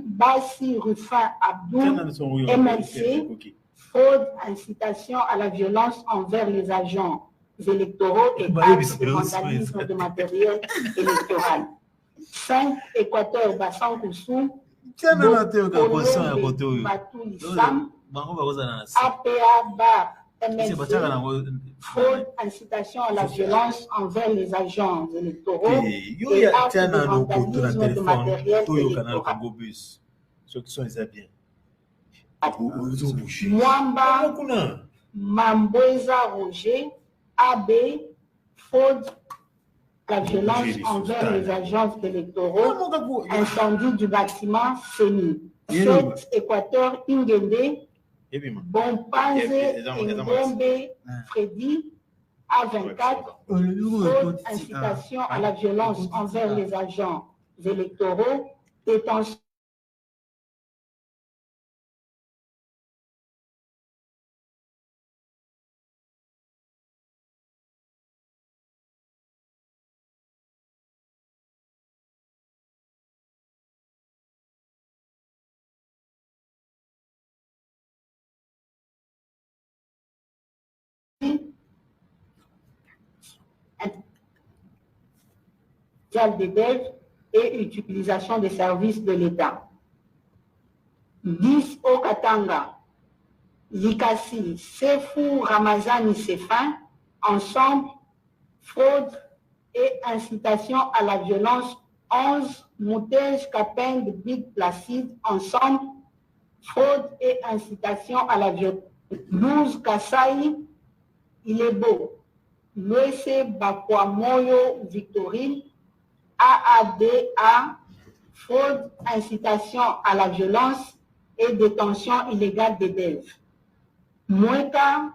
Bassi Rufin Abdou, MLC, fraude, incitation à la violence envers les agents électoraux et actes de vandalisme de matériel électoral. 5. Équateur Bassan Koussou, Batou Lissam, APA Bar MLC, fraude, incitation à la violence envers les agents électoraux et actes de vandalisme de matériel électoral. Mwamba Mambweza Roger, AB, fraude, la violence envers les agents électoraux, incendie du bâtiment CENI. 7. Équateur Ingende, Bompanze Ngombe Freddy, A24, fraude, incitation à la violence envers les agents électoraux, détention des devs et utilisation des services de l'État. 10. Au Katanga, Likasi, Sefou Ramazani Sefin, ensemble, fraude et incitation à la violence. 11. Moutej Kapeng Big Placide, ensemble, fraude et incitation à la violence. 12. Kassai, il est beau. Loese Bakwamoyo Victorine, AADA, fraude, incitation à la violence et détention illégale des devs. Moueka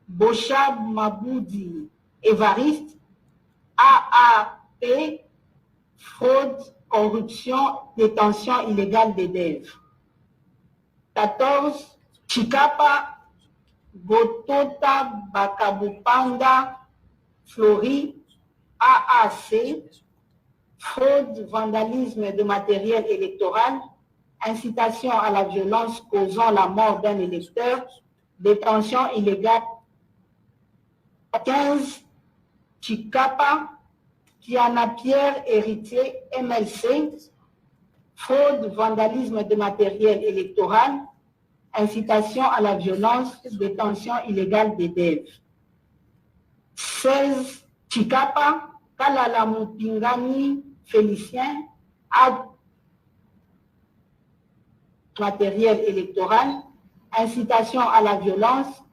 Bochab Maboudi Évariste, AAP, fraude, corruption, détention illégale des devs. 14. Chikapa Gotota Bakabupanda Flori, AAC, fraude, vandalisme de matériel électoral, incitation à la violence causant la mort d'un électeur, détention illégale. 15. Chikapa Kiana Pierre Héritier, MLC, fraude, vandalisme de matériel électoral, incitation à la violence, détention illégale des devs. 16. Chikapa Kalala Mupingani Félicien, matériel électoral, incitation à la violence,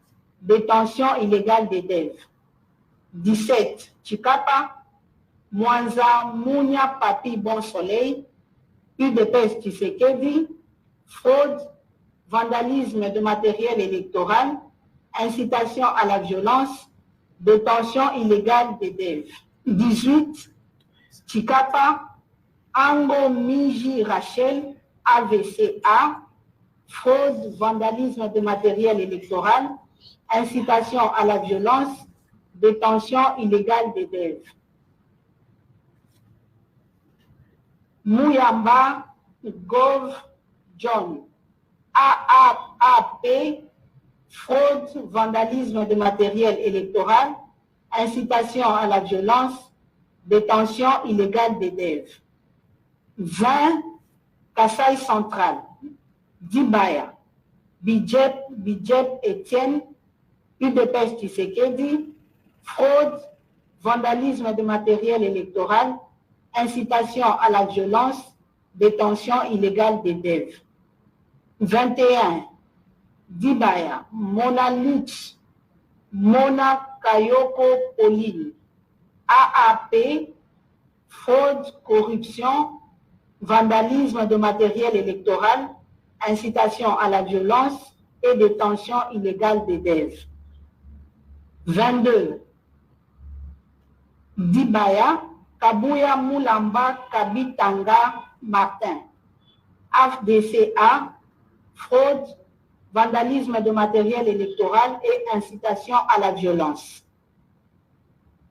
détention illégale des devs. 17. Chikapa Mwanza Mounia Papi Bon Soleil, UDPS Tshisekedi, fraude, vandalisme de matériel électoral, incitation à la violence, détention illégale des devs. 18. Chikapa Ango Miji Rachel, AVCA, fraude, vandalisme de matériel électoral, incitation à la violence, détention illégale des devs. Mouyamba Gov John, AAP, fraude, vandalisme de matériel électoral, incitation à la violence, détention illégale des devs. 20. Kassai Central, Dibaya, Bidjep Etienne, UDPS Tshisekedi, fraude, vandalisme de matériel électoral, incitation à la violence, détention illégale des devs. 21. Dibaya, Mona Lutz, Mona Kayoko Pauline, AAP, fraude, corruption, vandalisme de matériel électoral, incitation à la violence et détention illégale des devs. 22. Dibaya, Kabuya Moulamba Kabitanga Martin, AFDCA, fraude, vandalisme de matériel électoral et incitation à la violence.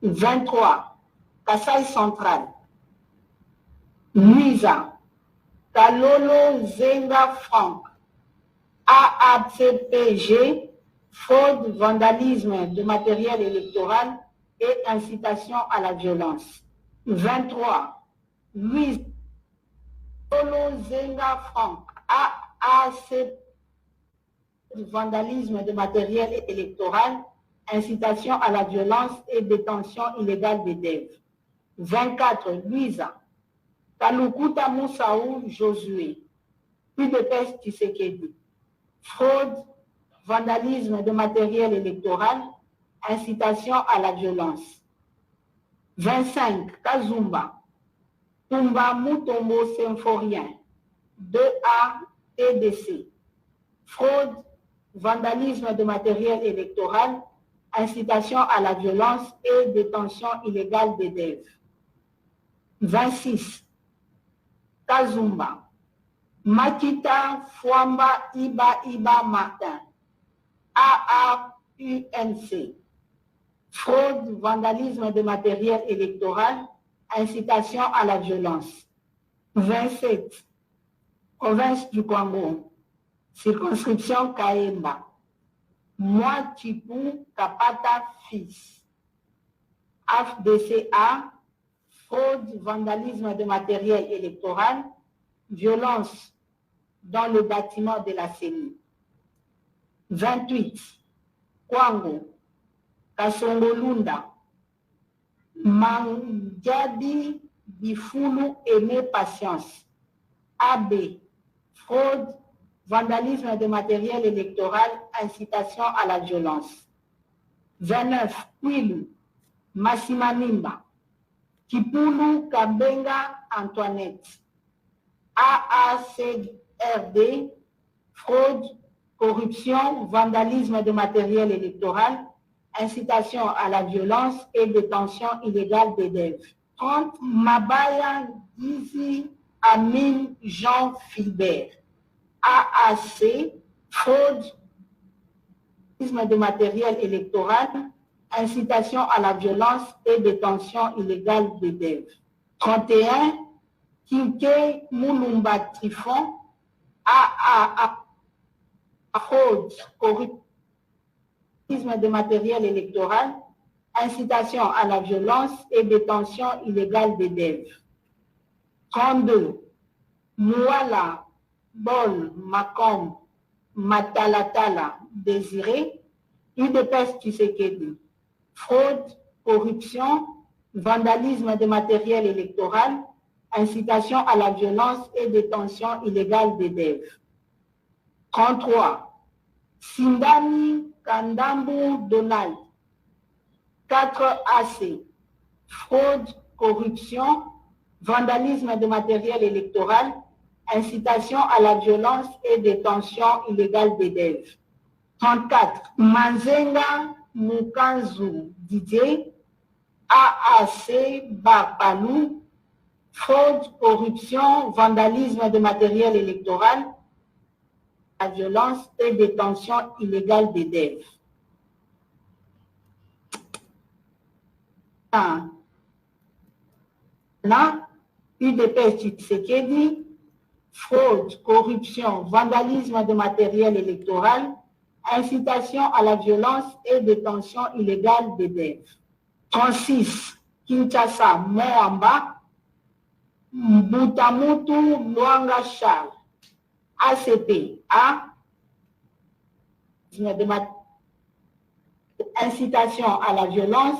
23. Kassai Central, Luisa, Kalolo Zenga Franck, AACPG, fraude, vandalisme de matériel électoral et incitation à la violence. 23. Louise Kalolo Zenga Franck, AACPG, vandalisme de matériel électoral, incitation à la violence et détention illégale des DEV. 24. Luisa Kalukuta Moussaou Josué, UDPS Tshisekedi, fraude, vandalisme de matériel électoral, incitation à la violence. 25. Kazumba Tumba Mutombo Symphorien, 2A TDC, fraude, vandalisme de matériel électoral, incitation à la violence et détention illégale des DEV. 26. Kazumba Makita Fwamba Iba Martin, AAUNC, fraude, vandalisme de matériel électoral, incitation à la violence. 27. Province du Congo, circonscription Kaemba, Moi Chipou Kapata Fils, AFDCA, fraude, vandalisme de matériel électoral, violence dans le bâtiment de la CENI. 28. Kwango, Kasongolunda, Mangiadi Bifulu Aimé Patience, AB, fraude, vandalisme de matériel électoral, incitation à la violence. 29. Kwilu, Massimanimba, Kipulu Kabenga Antoinette, AACRD, fraude, corruption, vandalisme de matériel électoral, incitation à la violence et détention illégale des DEV. 30. Mabaya Gizi Amin Jean Philbert, AAC, fraude, vandalisme de matériel électoral, incitation à la violence et détention illégale des DEV. 31. Kinke Moulumba Trifon, AAA, fraude, corruption de matériel électoral, incitation à la violence et détention illégale des DEV. 32. Mouala Bol Makom Matalatala Désiré, UDPS Tshisekedi, fraude, corruption, vandalisme de matériel électoral, incitation à la violence et détention illégale des DEV. 33. Sindani Kandambu Donald, 4AC, fraude, corruption, vandalisme de matériel électoral, incitation à la violence et détention illégale des DEV. 34. Manzenga Mukanzu Didier, AAC Barbalou, fraude, corruption, vandalisme de matériel électoral, la violence et détention illégale des DEV. Là, UDPS Tshisekedi, fraude, corruption, vandalisme de matériel électoral, incitation à la violence et détention illégale des DEV. 36. Kinshasa Moamba, Mbutamutu Luanga Charles, ACP, incitation à la violence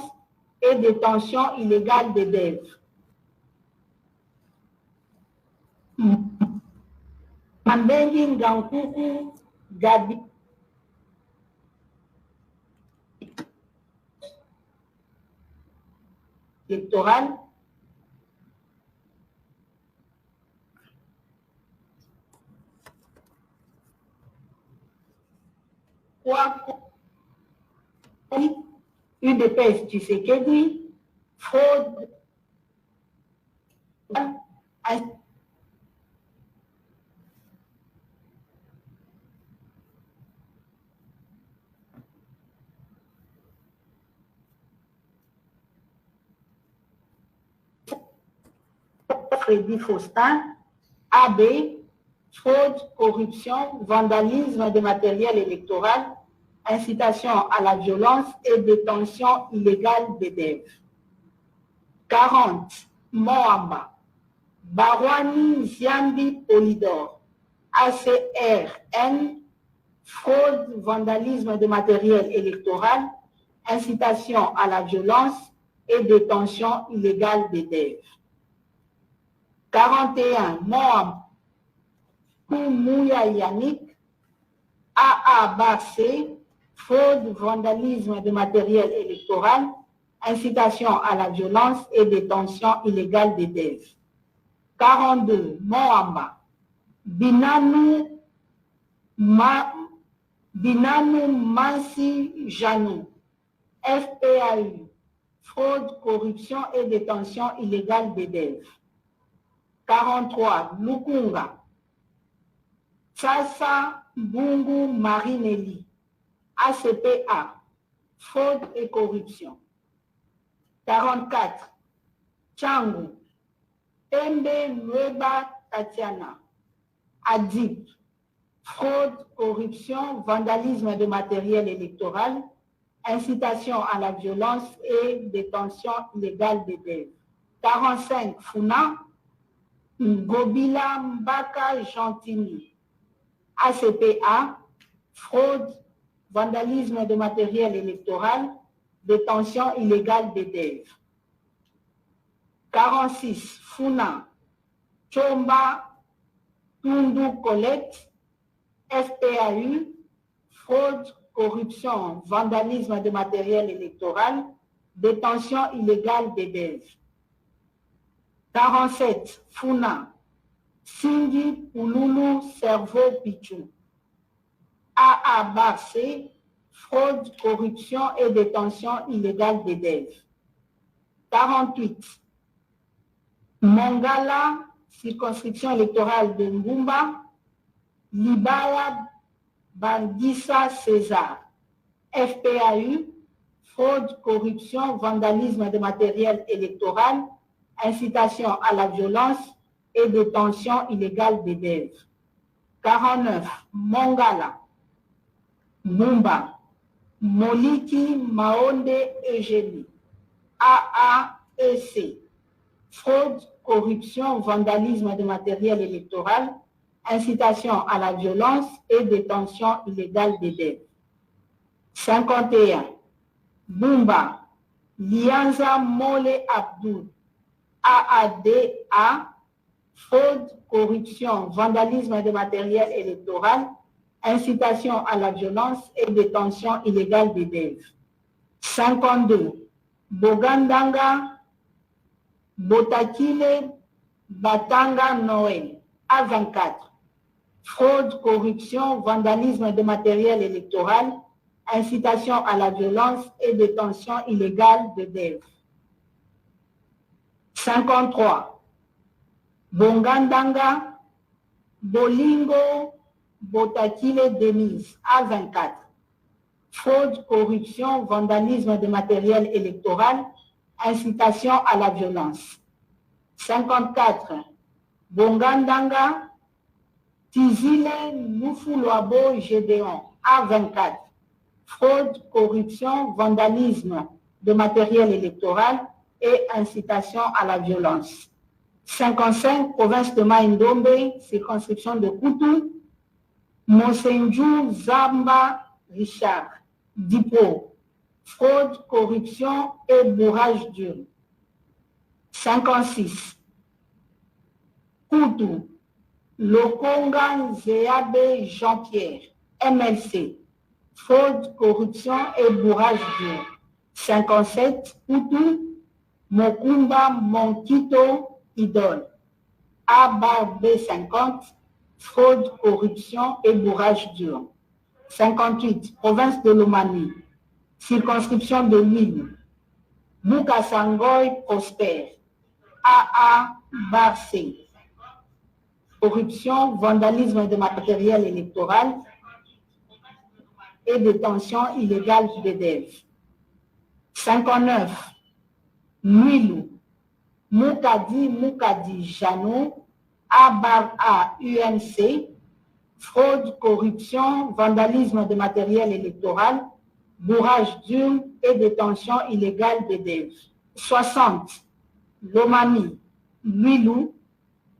et détention illégale des DEV. Mambengi Ngankuku Gabi électoral, UDPS Tshisekedi, fraude, Freddy Faustin, AB, fraude, corruption, vandalisme de matériel électoral, incitation à la violence et détention illégale d'élèves. 40. Moamba, Barwani Ziambi Polydor, ACRN, fraude, vandalisme de matériel électoral, incitation à la violence et détention illégale d'élèves. 41. Moamba, Koumouya Yannick, AABC, fraude, vandalisme de matériel électoral, incitation à la violence et détention illégale d'élèves. 42. Moamba, Binanou Mansi Janou, FPAU, fraude, corruption et détention illégale d'élèves. 43. Lukunga, Tsasa Bungu Marinelli, ACPA, fraude et corruption. 44. Tchangu, Tembe Nweba Tatiana, ADIP, fraude, corruption, vandalisme de matériel électoral, incitation à la violence et détention illégale d'élèves. 45. Funa, Ngobila Mbaka Gentini, ACPA, fraude, vandalisme de matériel électoral, détention illégale d'élèves. 46. Funa, Chomba Tundu Colette, FPAU, fraude, corruption, vandalisme de matériel électoral, détention illégale d'élèves. 47. Funa, Sindi Pouloulou Cerveau Pichou, AABC, fraude, corruption et détention illégale d'élèves. 48. Mongala, circonscription électorale de Ngumba, Libaya Bandissa César, FPAU, fraude, corruption, vandalisme de matériel électoral, incitation à la violence et détention illégale d'élèves. 49. Mongala, Mumba, Moliki Maonde Eugénie, AAEC, fraude, corruption, vandalisme de matériel électoral, incitation à la violence et détention illégale d'élèves. 51. Bumba, Lianza Mole Abdou, AADA, fraude, corruption, vandalisme de matériel électoral, incitation à la violence et détention illégale d'élèves. 52. Bogandanga, Botakile, Batanga Noël, A24, fraude, corruption, vandalisme de matériel électoral, incitation à la violence et détention illégale d'élèves. 53. Bongandanga, Bolingo, Botakile Denise, A24, fraude, corruption, vandalisme de matériel électoral, incitation à la violence. 54. Bongandanga, Tizile Nufulwabo Gédéon, A24, fraude, corruption, vandalisme de matériel électoral et incitation à la violence. 55. Province de Maïndombe, circonscription de Koutou, Monsenjou Zamba Richard, Dipo, fraude, corruption et bourrage d'urne. 56. Koutou, Lokonga Zéabe Jean-Pierre, MLC, fraude, corruption et bourrage d'urne. 57. Koutou, Mokumba Monkito Idole, ABB50, fraude, corruption et bourrage d'urne. 58. Province de Lomami, circonscription de Lille, Boukasangoy Prosper, AA Barcé, corruption, vandalisme de matériel électoral et détention illégale d'élèves. 59. Nuilou, Moukadi Janou, A/A UNC, fraude, corruption, vandalisme de matériel électoral, bourrage d'urnes et détention illégale des DEV. 60. Lomami, Luilou,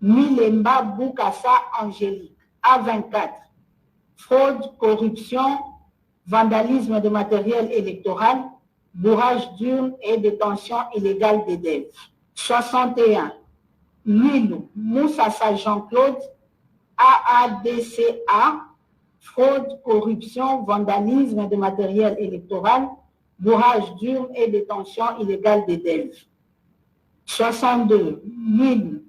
Milemba Boukassa Angélique. A24. Fraude, corruption, vandalisme de matériel électoral, bourrage d'urnes et détention illégale des DEV. 61. Luilou, Moussassa Jean-Claude, AADCA, fraude, corruption, vandalisme de matériel électoral, bourrage d'urnes et détention illégale des DEV. 62. Luilou,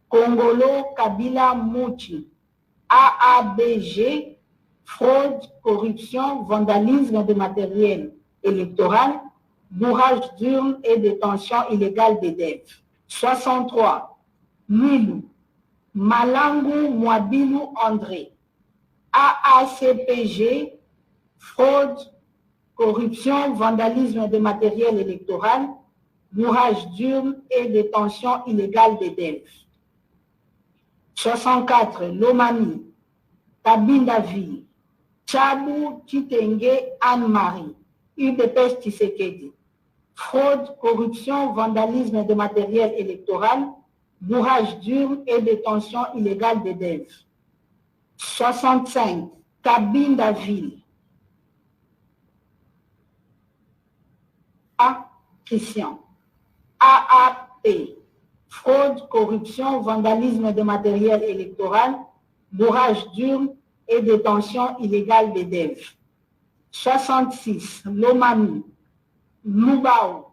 Congolo Kabila Mouchi, AABG, fraude, corruption, vandalisme de matériel électoral, bourrage d'urnes et détention illégale des DEV. 63. Luilou, Malangu Mwabilou André, AACPG, fraude, corruption, vandalisme de matériel électoral, bourrage d'urnes et détention illégale des DEV. 64. Lomami, Kabindaville, Tchabou Titenge Anne-Marie, UDPS Tshisekedi, fraude, corruption, vandalisme de matériel électoral, bourrage d'urnes et détention illégale des DEV. 65. Kabindaville, A. Christian, AAP, fraude, corruption, vandalisme de matériel électoral, bourrage d'urnes et détention illégale des DEV. 66. Lomami, Lubao,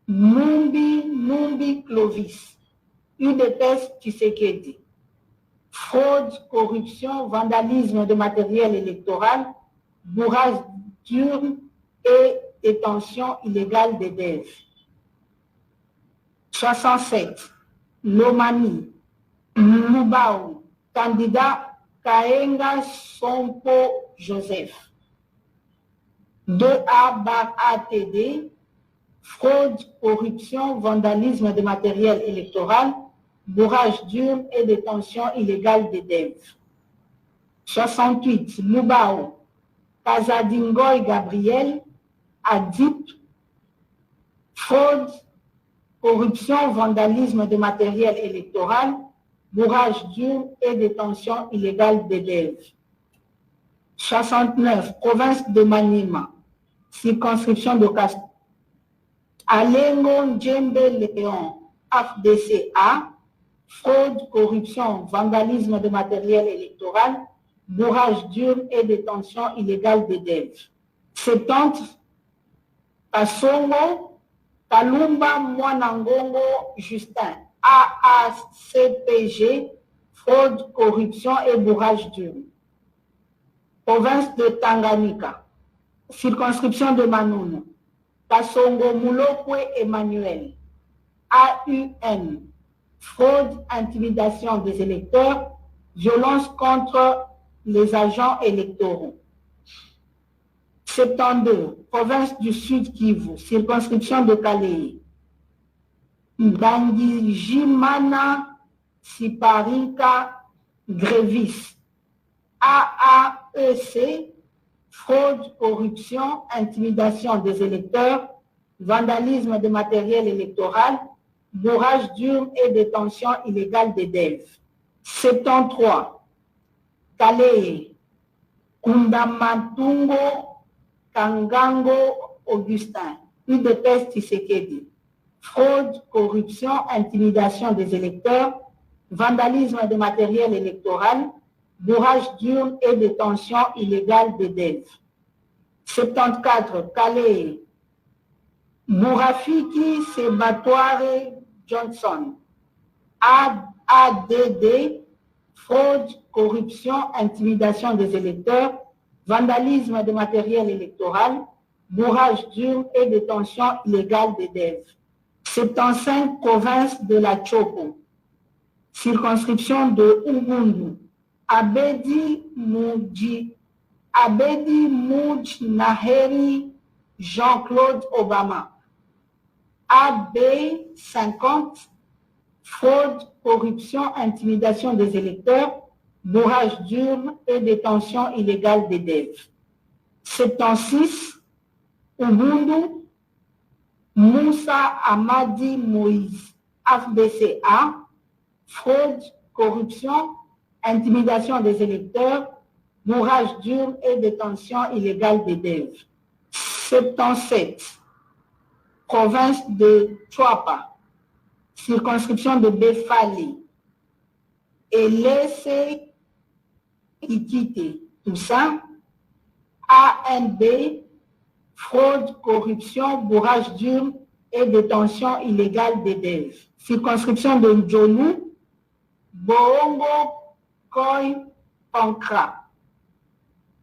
Numbi Clovis, UDPS Tshisekedi, fraude, corruption, vandalisme de matériel électoral, bourrage d'urnes et détention illégale des DEV. 67. Lomami, Lubao, candidat Kaenga Sompo Joseph. 2A/ATD, fraude, corruption, vandalisme de matériel électoral, bourrage d'urnes et détention illégale des DEV. 68. Lubao, Kazadingoy Gabriel, ADIP, fraude, corruption, vandalisme de matériel électoral, bourrage d'urnes et détention illégale des DEV. 69. Province de Maniema, circonscription de Castres. Alengo Djembe Léon, AFDCA, fraude, corruption, vandalisme de matériel électoral, bourrage d'urnes et détention illégale des DEV. 70. Kasongo, Kalumba Mwanangongo Justin, AACPG, fraude, corruption et bourrage d'urnes. Province de Tanganyika, circonscription de Manono, Kasongo Moulokwe Emmanuel, AUN, fraude, intimidation des électeurs, violence contre les agents électoraux. 72. Province du Sud Kivu, circonscription de Kalei, Ndangijimana Siparika Grévis, AAEC, fraude, corruption, intimidation des électeurs, vandalisme de matériel électoral, bourrage d'urnes et détention illégale des DEV. 73. Kalei, Kundamatungo Kangango Augustin, UDPS Tshisekedi, fraude, corruption, intimidation des électeurs, vandalisme de matériel électoral, bourrage d'urnes et détention illégale des DEV. 74. Kalei, Mourafiki Sebatware Johnson, ADD, fraude, corruption, intimidation des électeurs, vandalisme de matériel électoral, bourrage d'urnes et détention illégale des DEV. 75. Province de la Chopo, circonscription de Ubundu, Abedi Moudj-Naheri Jean-Claude Obama, AB 50, fraude, corruption, intimidation des électeurs, bourrage d'urnes et détention illégale des devs. 76, Ubundu, Moussa Amadi Moïse, FDCA, fraude, corruption, intimidation des électeurs, bourrage d'urnes et détention illégale des devs. 77, province de Chouapa, circonscription de Befali, et laissez quitter tout ça, ANB, fraude, corruption, bourrage d'urnes et détention illégale des devs. Circonscription de Ndjolu, Boongo, Koy, Pankra.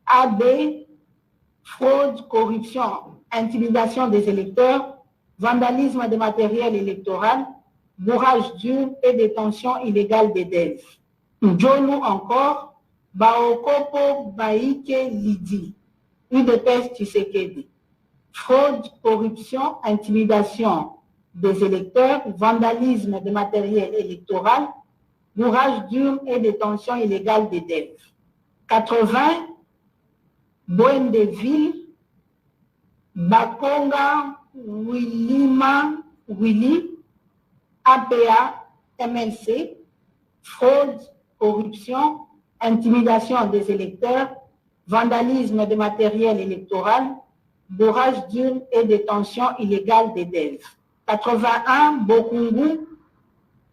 AB, fraude, corruption, intimidation des électeurs, vandalisme de matériel électoral, bourrage d'urnes et détention illégale des devs. Ndjolu encore, Baokopo Baïke Lidi, UDPS Tshisekedi. Fraude, corruption, intimidation des électeurs, vandalisme de matériel électoral, bourrage d'urnes et détention illégale des devs. 80, Boendeville, Bakonga, Willy, APA, MLC, fraude, corruption, intimidation des électeurs, vandalisme de matériel électoral, bourrage d'urnes et détention illégale des devs. 81, Bokungu,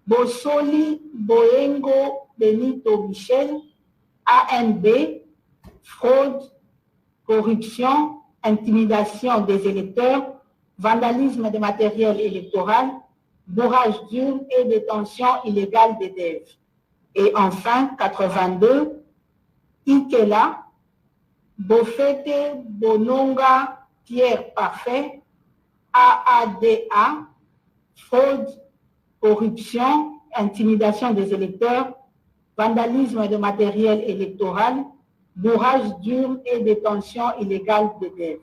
Bosoli, Boengo, Benito Michel, ANB, fraude, corruption, intimidation des électeurs, vandalisme de matériel électoral, bourrage d'urnes et détention illégale des devs. Et enfin, 82, Ikela, Bofete, Bononga, Pierre Parfait, AADA, fraude, corruption, intimidation des électeurs, vandalisme de matériel électoral, bourrage d'urnes et détention illégale des devs.